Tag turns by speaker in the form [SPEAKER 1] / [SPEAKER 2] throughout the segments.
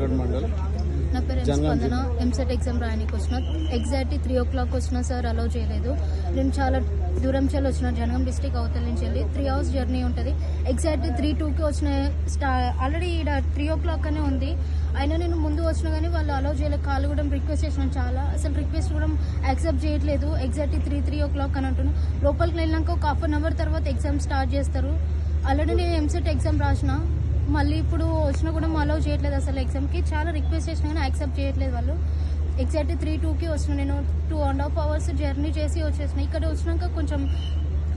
[SPEAKER 1] బోర్గడ్ మండల్.
[SPEAKER 2] నా పేరు స్పందన. ఎంసెట్ ఎగ్జామ్ రాయడానికి వచ్చిన ఎగ్జాక్ట్లీ 3 o'clock వచ్చిన సార్ అలౌ చేయలేదు. నేను చాలా దూరం చెల్లి వచ్చిన జనగాం డిస్టిక్ అవతల నుంచి వెళ్ళి 3 hours జర్నీ ఉంటుంది. ఎగ్జాక్ట్లీ 3:02కి వచ్చిన ఆల్రెడీ ఇక్కడ 3 o'clock అనే ఉంది. అయినా నేను ముందు వచ్చినా కానీ వాళ్ళు అలౌ చేయలేదు. కాల్ కూడా రిక్వెస్ట్ చేసినాను చాలా, అసలు రిక్వెస్ట్ కూడా యాక్సెప్ట్ చేయట్లేదు. ఎగ్జాక్ట్లీ 3 o'clock అని అంటున్నాను. లోపలికి వెళ్ళినాక ఒక 1/2 hour తర్వాత ఎగ్జామ్ స్టార్ట్ చేస్తారు. ఆల్రెడీ నేను ఎంసెట్ ఎగ్జామ్ రాసిన, మళ్ళీ ఇప్పుడు వచ్చినా కూడా అలౌ చేయట్లేదు. అసలు ఎగ్జామ్కి చాలా రిక్వెస్ట్ చేసినా కానీ యాక్సెప్ట్ చేయట్లేదు వాళ్ళు. ఎగ్జాక్ట్లీ 3:02కి వచ్చిన నేను 2.5 hours జర్నీ చేసి వచ్చేసిన. ఇక్కడ వచ్చినాక కొంచెం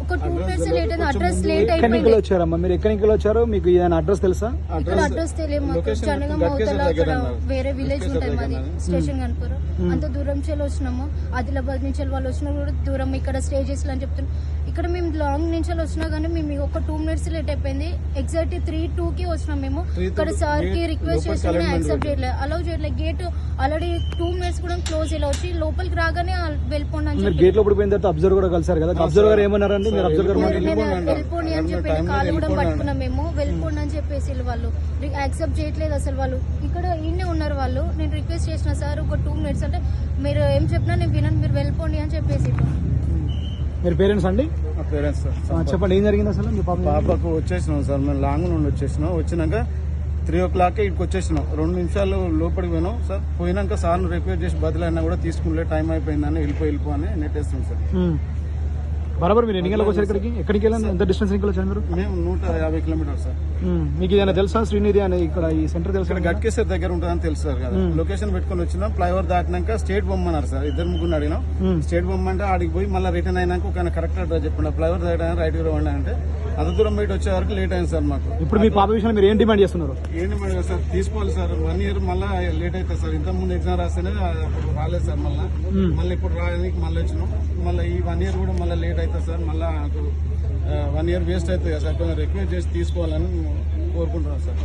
[SPEAKER 2] ఒక 2 minutes లేట్ అయింది. అడ్రస్ లేట్ అయిపోయింది.
[SPEAKER 3] వచ్చారమ్మా మీరు ఎక్కడి నుంచి వచ్చారో మీకు ఏదైనా అడ్రస్ తెలుసా?
[SPEAKER 2] ఇక్కడ అడ్రస్ తెలియదు మాకు. జనగాం అవతల అక్కడ వేరే విలేజ్ ఉంటుంది మాది, స్టేషన్ కనుకోరు. అంత దూరం చెల్లి వచ్చినాము. ఆదిలాబాద్ నుంచి వాళ్ళు వచ్చినా కూడా దూరం ఇక్కడ స్టే చేసి అని చెప్తున్నాం. ఇక్కడ మేము లాంగ్ నుంచి వచ్చినా కానీ మేము ఒక 2 minutes లేట్ అయిపోయింది. ఎగ్జాక్ట్లీ 3:02కి వచ్చినాం మేము. ఇక్కడ సార్ కి రిక్వెస్ట్ చేసినా యాక్సెప్ట్ చేయట్లేదు, అలౌ చేయట్లేదు. గేట్ ఆల్రెడీ 2 minutes కూడా క్లోజ్ ఇలా వచ్చి లోపలికి రాగానే వెళ్ళిపోండి అని చెప్పి
[SPEAKER 3] గేట్ లోపల పోయిన తర్వాత అబ్జర్వర్ కూడా కలిసారు కదా, అబ్జర్వర్ ఏమన్నారండి? మీరు అబ్జర్వర్
[SPEAKER 2] వెళ్ళిపోండి అని చెప్పి కాలు కూడా పట్టుకున్నాం మేము. వెళ్ళిపోండి అని చెప్పేసి వాళ్ళు యాక్సెప్ట్ చేయట్లేదు అసలు. వాళ్ళు ఇక్కడ ఈయనే ఉన్నారు వాళ్ళు. నేను రిక్వెస్ట్ చేసిన సార్ ఒక 2 minutes అంటే మీరు ఏం చెప్పినా నేను వినను, మీరు వెళ్ళిపోండి అని చెప్పేసి.
[SPEAKER 3] మీరు పేరెంట్స్ అండి?
[SPEAKER 1] Parents sir.
[SPEAKER 3] చెప్పండి ఏం జరిగింది అసలు? మీ
[SPEAKER 1] పాపకు వచ్చేసినాం సార్, మేము లాంగ్ నుండి వచ్చేసినాం. వచ్చినాక 3 o'clock ఇక్కడికి వచ్చేసినాం. 2 నిమిషాలు లోపలికి పోయినాం సార్. పోయినాక సార్ను రిక్వెస్ట్ చేసి బదులైనా కూడా తీసుకునే టైం అయిపోయిందని వెళ్ళిపో అని నెట్టేస్తాం సార్.
[SPEAKER 3] బరాబర్ మీరు ఎన్ని గంటలకు వచ్చారు ఇక్కడికి? ఎక్కడికి వెళ్ళాను? ఎంత డిస్టెన్స్ ఎక్కడికి వచ్చారు మీరు?
[SPEAKER 1] మేము 150 kilometers సార్.
[SPEAKER 3] మీకు ఏదైనా తెలుసా శ్రీనిధి అని ఇక్కడ ఈ సెంటర్ తెలుసా?
[SPEAKER 1] ఇక్కడ గట్కేశ్వర్ దగ్గర ఉంటుందని తెలుసు సార్ కదా. లొకేషన్ పెట్టుకుని వచ్చినాం. ఫ్లైఓవర్ దాటినాక స్టేట్ బొమ్మ అన్నారు సార్. 2-3 అడిగినాం. స్టేట్ బొమ్మ అంటే ఆడికి పోయి మళ్ళీ రిటర్న్ అయినాక ఒక కరెక్ట్ అడ్రస్ చెప్పండి. ఫ్లైఓవర్ దాటా రైట్ గా ఉండే అంటే అంత దూరం బయట వచ్చే వరకు లేట్ అయింది సార్ మాకు.
[SPEAKER 3] ఇప్పుడు మీ పాప విషయంలో మీరు ఏం డిమాండ్ చేస్తున్నారు?
[SPEAKER 1] ఏం డిమాండ్ సార్? తీసుకోవాలి సార్. 1 year మళ్ళీ లేట్ అవుతుంది సార్. ఇంత ముందు ఎగ్జామ్ రాస్తేనే అప్పుడు రాలేదు సార్. మళ్ళీ ఇప్పుడు రాయడానికి మళ్ళీ వచ్చినాం. మళ్ళీ ఈ 1 year కూడా మళ్ళీ లేట్ అవుతుంది సార్. మళ్ళీ 1 year వేస్ట్ అవుతుంది సార్. కొంచెం రిక్వెస్ట్ చేసి తీసుకోవాలని కోరుకుంటున్నాం సార్.